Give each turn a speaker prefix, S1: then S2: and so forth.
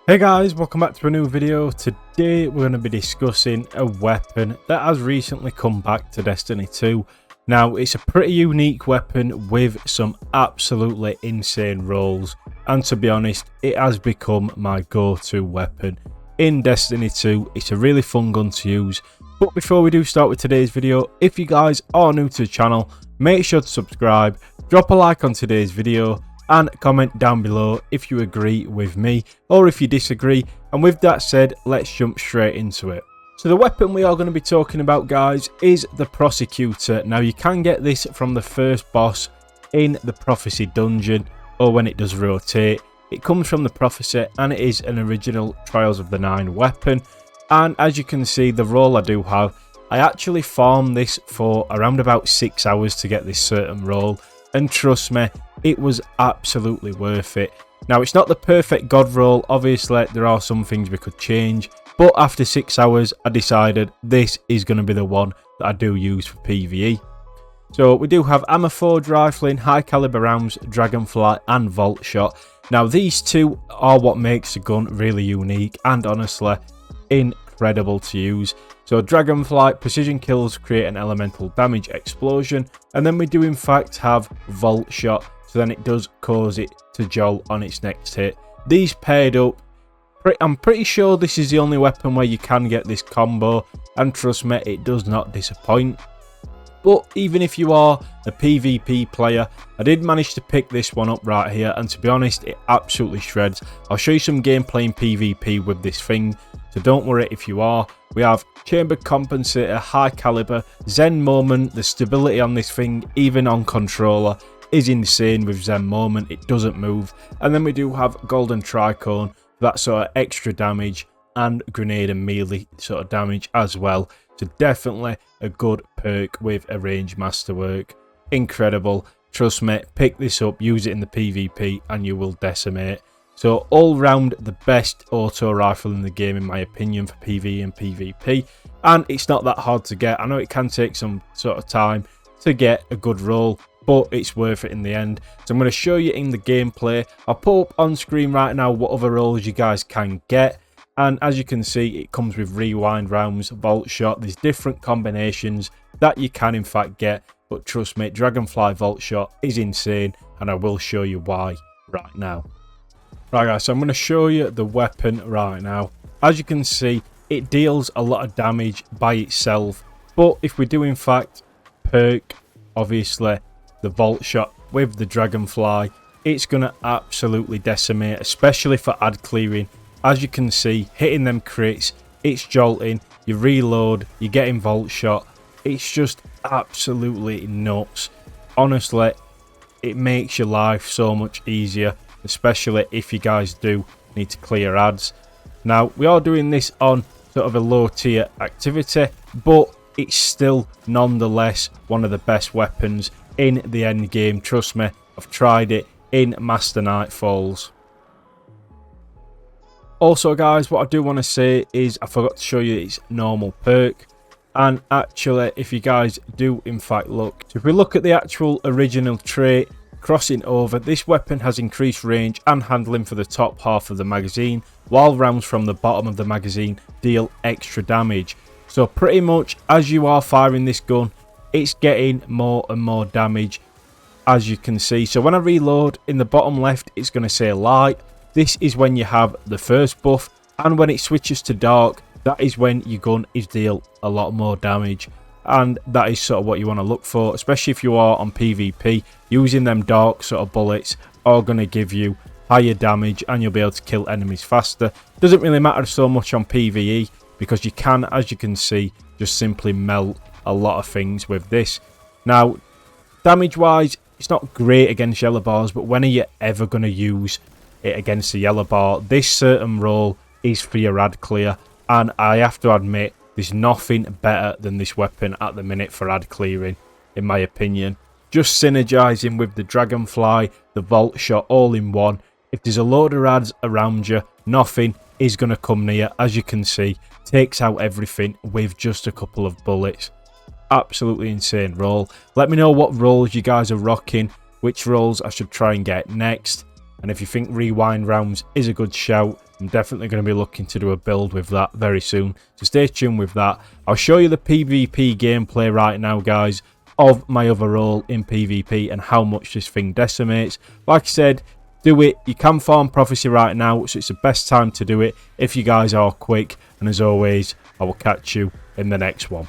S1: Hey guys, welcome back to a new video. Today we're going to be discussing a weapon that has recently come back to Destiny 2. Now it's a pretty unique weapon with some absolutely insane rolls, and to be honest it has become my go-to weapon in Destiny 2. It's a really fun gun to use. But before we do start with today's video, if you guys are new to the channel, make sure to subscribe, drop a like on today's video, and comment down below if you agree with me or if you disagree. And with that said, let's jump straight into it. So the weapon we are going to be talking about, guys, is the Prosecutor. Now you can get this from the first boss in the Prophecy dungeon, or when it does rotate. It comes from the Prophecy and it is an original Trials of the Nine weapon. And as you can see, the roll I do have, I actually farmed this for around about 6 hours to get this certain roll, and trust me, it was absolutely worth it. Now it's not the perfect God roll, obviously there are some things we could change, but after 6 hours I decided this is going to be the one that I do use for PVE. So we do have Ammo Forge rifling, high caliber rounds, Dragonfly and Vault Shot. Now these two are what makes the gun really unique and honestly incredible to use. So Dragonfly, precision kills create an elemental damage explosion, and then we do in fact have Vault Shot, so then it does cause it to jolt on its next hit. These paired up, I'm pretty sure this is the only weapon where you can get this combo, and trust me, it does not disappoint. But even if you are a PvP player, I did manage to pick this one up right here, and to be honest, it absolutely shreds. I'll show you some gameplay in PvP with this thing, so don't worry if you are. We have Chamber Compensator, high caliber, Zen Moment. The stability on this thing, even on controller, is insane with Zen Moment. It doesn't move. And then we do have Golden Tricone, that sort of extra damage, and grenade and melee sort of damage as well. So definitely a good perk with a range masterwork. Incredible. Trust me, pick this up, use it in the PvP, and you will decimate. So all round the best auto rifle in the game in my opinion for PvE and PvP, and it's not that hard to get. I know it can take some sort of time to get a good roll, but it's worth it in the end. So I'm going to show you in the gameplay. I'll put up on screen right now what other rolls you guys can get, and as you can see it comes with rewind rounds, Vault Shot. There's different combinations that you can in fact get, but trust me, Dragonfly Vault Shot is insane, and I will show you why right now. Right guys, so I'm going to show you the weapon right now. As you can see, it deals a lot of damage by itself, but if we do in fact perk, obviously, the Vault Shot with the Dragonfly, it's going to absolutely decimate, especially for ad clearing. As you can see, hitting them crits, it's jolting, you reload, you're getting Vault Shot. It's just absolutely nuts. Honestly, it makes your life so much easier, especially if you guys do need to clear ads. Now we are doing this on sort of a low tier activity, but it's still nonetheless one of the best weapons in the end game. Trust me, I've tried it in Master Nightfalls. Also guys, what I do want to say is I forgot to show you its normal perk, and actually if you guys do in fact look, if we look at the actual original trait, crossing over, this weapon has increased range and handling for the top half of the magazine, while rounds from the bottom of the magazine deal extra damage. So pretty much as you are firing this gun, it's getting more and more damage, as you can see. So when I reload, in the bottom left it's going to say light. This is when you have the first buff, and when it switches to dark, that is when your gun is deal a lot more damage. And that is sort of what you want to look for, especially if you are on PvP. Using them dark sort of bullets are going to give you higher damage, and you'll be able to kill enemies faster. Doesn't really matter so much on PvE, because you can, as you can see, just simply melt a lot of things with this. Now damage wise, it's not great against yellow bars, but when are you ever going to use it against the yellow bar? This certain roll is for your ad clear, and I have to admit there's nothing better than this weapon at the minute for ad clearing, in my opinion. Just synergizing with the Dragonfly, the Vault Shot all in one. If there's a load of ads around you, nothing is going to come near. As you can see, takes out everything with just a couple of bullets. Absolutely insane roll. Let me know what rolls you guys are rocking, which rolls I should try and get next. And if you think rewind rounds is a good shout, I'm definitely going to be looking to do a build with that very soon, so stay tuned with that. I'll show you the PvP gameplay right now, guys, of my other role in PvP and how much this thing decimates. Like I said, do it. You can farm prophecy right now, so it's the best time to do it if you guys are quick. And as always, I will catch you in the next one.